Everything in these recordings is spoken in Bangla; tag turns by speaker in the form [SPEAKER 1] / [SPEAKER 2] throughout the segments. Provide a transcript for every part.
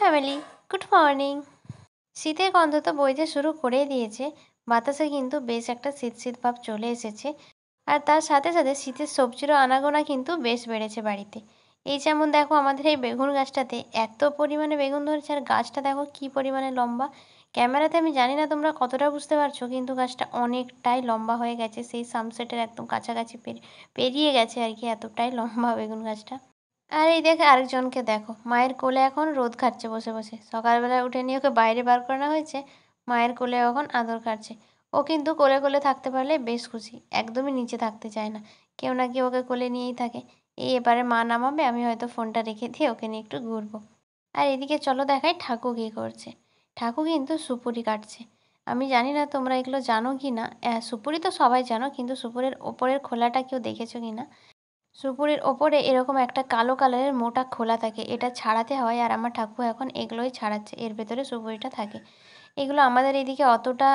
[SPEAKER 1] Family, good morning. শীতের গন্ধ তো বইতে শুরু করেই দিয়েছে। বাতাসে কিন্তু বেশ একটা শীত শীত ভাব চলে এসেছে। আর তার সাথে সাথে শীতের সবজিরও আনাগোনা কিন্তু বেশ বেড়েছে বাড়িতে। এই যেমন দেখো আমাদের এই বেগুন গাছটাতে এত পরিমাণে বেগুন ধরেছে, আর গাছটা দেখো কি পরিমাণে লম্বা। ক্যামেরাতে আমি জানি না তোমরা কতটা বুঝতে পারছো, কিন্তু গাছটা অনেকটাই লম্বা হয়ে গেছে, সেই সানসেটের একদম কাছাকাছি পেরিয়ে গেছে আর কি, এতটাই লম্বা বেগুন গাছটা। আর এই দেখে আরেকজনকে দেখো, মায়ের কোলে এখন রোদ খাচ্ছে বসে বসে। সকালবেলা উঠে নিয়ে ওকে বাইরে বার করানো হয়েছে, মায়ের কোলে এখন আদর খাচ্ছে। ও কিন্তু কোলে কোলে থাকতে পারলে বেশ খুশি, একদমই নিচে থাকতে চায় না। কেউ না কেউ ওকে কোলে নিয়েই থাকে। এবারে মা নামাবে, আমি হয়তো ফোনটা রেখে দিয়ে ওকে নিয়ে একটু ঘুরবো। আর এদিকে চলো দেখাই ঠাকু কী করছে। ঠাকু কিন্তু সুপুরি কাটছে। আমি জানি না তোমরা এগুলো জানো কি না। সুপুরি তো সবাই জানো, কিন্তু সুপুরের ওপরের খোলাটা কেউ দেখেছো কি না। সুপুরির ওপরে এরকম একটা কালো কালারের মোটা খোলা থাকে, এটা ছাড়াতে হয়। আর আমার ঠাকুর এখন এগুলোই ছাড়াচ্ছে, এর ভেতরে সুপুরিটা থাকে। এগুলো আমাদের এদিকে অতটা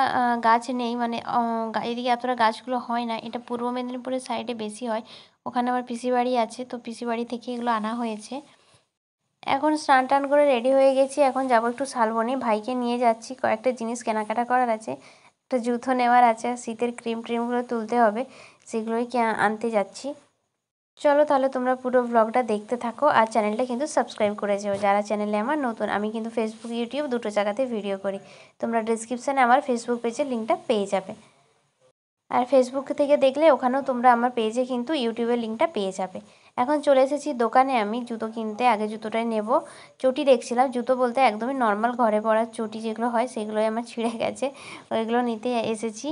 [SPEAKER 1] গাছ নেই, মানে এদিকে এতটা গাছগুলো হয় না। এটা পূর্ব মেদিনীপুরের সাইডে বেশি হয়। ওখানে আমার পিসি বাড়ি আছে, তো পিসি বাড়ি থেকে এগুলো আনা হয়েছে। এখন স্নান টান করে রেডি হয়ে গেছি, এখন যাবো একটু শালবনি, ভাইকে নিয়ে যাচ্ছি। কয়েকটা জিনিস কেনাকাটা করার আছে, একটা জুতো নেওয়ার আছে, শীতের ক্রিম ট্রিমগুলো তুলতে হবে, সেগুলোই আনতে যাচ্ছি। চলো তাহলে তোমরা পুরো ব্লগটা দেখতে থাকো, আর চ্যানেলটা কিন্তু সাবস্ক্রাইব করে যেও যারা চ্যানেলে আমার নতুন। আমি কিন্তু ফেসবুক ইউটিউব দুটো জায়গাতে ভিডিও করি। তোমরা ডিসক্রিপশানে আমার ফেসবুক পেজের লিঙ্কটা পেয়ে যাবে। আর ফেসবুক থেকে দেখলে ওখানেও তোমরা আমার পেজে কিন্তু ইউটিউবের লিঙ্কটা পেয়ে যাবে। এখন চলে এসেছি দোকানে আমি জুতো কিনতে। আগে জুতোটাই নেব। চটি দেখছিলাম, জুতো বলতে একদমই নর্মাল ঘরে পরার চটি যেগুলো হয় সেগুলোই আমার ছিঁড়ে গেছে, ওইগুলো নিতে এসেছি।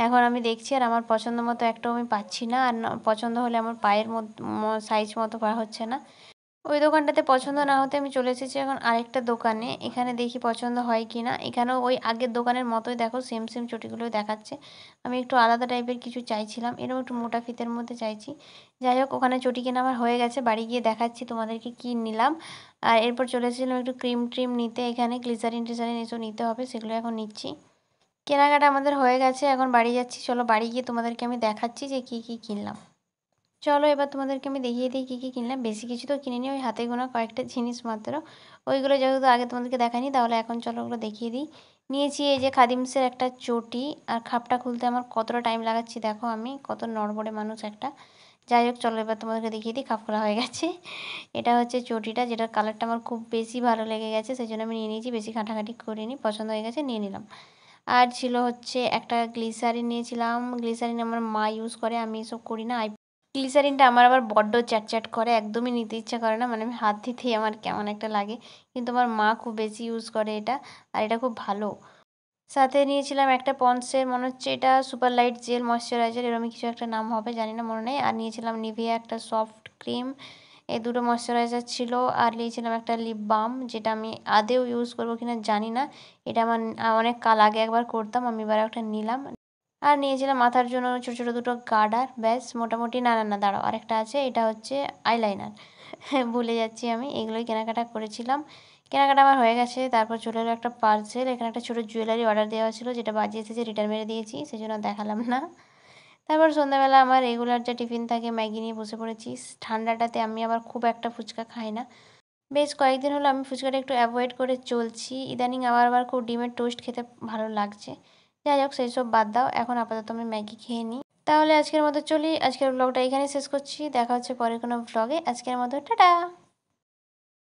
[SPEAKER 1] এখন আমি দেখছি, আর আমার পছন্দ মতো একটাও আমি পাচ্ছি না। আর পছন্দ হলে আমার পায়ের সাইজ মতো পাওয়া হচ্ছে না। ওই দোকানটাতে পছন্দ না হতে আমি চলে এসেছি এখন আরেকটা দোকানে। এখানে দেখি পছন্দ হয় কি না। এখানেও ওই আগের দোকানের মতোই দেখো, সেম সেম চটিগুলোই দেখাচ্ছে। আমি একটু আলাদা টাইপের কিছু চাইছিলাম, এরকম একটু মোটা ফিতের মধ্যে চাইছি। যাই হোক, ওখানে চটি কেনা আমার হয়ে গেছে, বাড়ি গিয়ে দেখাচ্ছি তোমাদেরকে কী নিলাম। আর এরপর চলে এসেছিলাম একটু ক্রিম ট্রিম নিতে, এখানে গ্লিসারিন টিসারিন এসব নিতে হবে, সেগুলো এখন নিচ্ছি। কেনাকাটা আমাদের হয়ে গেছে, এখন বাড়ি যাচ্ছি। চলো বাড়ি গিয়ে তোমাদেরকে আমি দেখাচ্ছি যে কী কী কিনলাম। চলো এবার তোমাদেরকে আমি দেখিয়ে দিই কী কী কিনলাম। বেশি কিছু তো কিনিনি, ওই হাতে গোনা কয়েকটা জিনিস মাত্র। ওইগুলো যেহেতু আগে তোমাদেরকে দেখাইনি, তাহলে এখন চলো ওগুলো দেখিয়ে দিই। নিয়েছি এই যে খাদিমসের একটা চটি, আর খাপটা খুলতে আমার কতটা টাইম লাগাচ্ছি দেখো, আমি কত নড়বড়ে মানুষ একটা। যাই হোক, চলো এবার তোমাদেরকে দেখিয়ে দিই। খাপ খোলা হয়ে গেছে। এটা হচ্ছে চটিটা, যেটার কালারটা আমার খুব বেশি ভালো লেগে গেছে, সেই জন্য আমি নিয়ে নিয়েছি, বেশি ঘাঁটাঘাঁটি করিনি, পছন্দ হয়ে গেছে নিয়ে নিলাম। আর ছিল হচ্ছে একটা গ্লিসারিন নিয়েছিলাম। গ্লিসারিন আমার মা ইউজ করে, আমি এসব করি না। গ্লিসারিনটা আমার আবার বড্ড চ্যাটচ্যাট করে, একদমই নিতে ইচ্ছা করে না, মানে আমি হাত দিতেই আমার কেমন একটা লাগে। কিন্তু আমার মা খুব বেশি ইউজ করে এটা, আর এটা খুব ভালো। সাথে নিয়েছিলাম একটা পন্ডসের, মনে হচ্ছে এটা সুপার লাইট জেল ময়শ্চারাইজার, এরকমই কিছু একটা নাম হবে, জানি না, মনে নেই। আর নিয়েছিলাম নিভিয়া একটা সফট ক্রিম, এই দুটো ময়শ্চারাইজার ছিল। আর নিয়েছিলাম একটা লিপ বাম, যেটা আমি আদেও ইউজ করবো কিনা জানি না। এটা আমার অনেক কাল আগে একবার করতাম, আমি এবার একটা নিলাম। আর নিয়েছিলাম মাথার জন্য ছোটো ছোটো দুটো গার্ডার, ব্যাস মোটামুটি। না না না, দাঁড়াও, আরেকটা আছে, এটা হচ্ছে আইলাইনার। ভুলে যাচ্ছি আমি, এগুলোই কেনাকাটা করেছিলাম। কেনাকাটা আমার হয়ে গেছে। তারপর চলে এলো একটা পার্সেল, এখানে একটা ছোটো জুয়েলারি অর্ডার দেওয়া ছিল, যেটা বাজে এসেছে, রিটার্ন মেরে দিয়েছি, সেই জন্য দেখালাম না। তারপর সন্ধ্যাবেলা আমার রেগুলার যা টিফিন থাকে, ম্যাগি নিয়ে বসে পড়েছি। ঠান্ডাটাতে আমি আবার খুব একটা ফুচকা খাই না। বেশ কয়েকদিন হলো আমি ফুচকাটা একটু অ্যাভয়েড করে চলছি। ইদানিং আবার খুব ডিমের টোস্ট খেতে ভালো লাগছে। যাই হোক, সেই সব বাদ দাও, এখন আপাতত আমি ম্যাগি খেয়ে নিই। তাহলে আজকের মতো চলি, আজকের ব্লগটা এখানেই শেষ করছি। দেখা হচ্ছে পরের কোনো ব্লগে। আজকের মতো টাটা।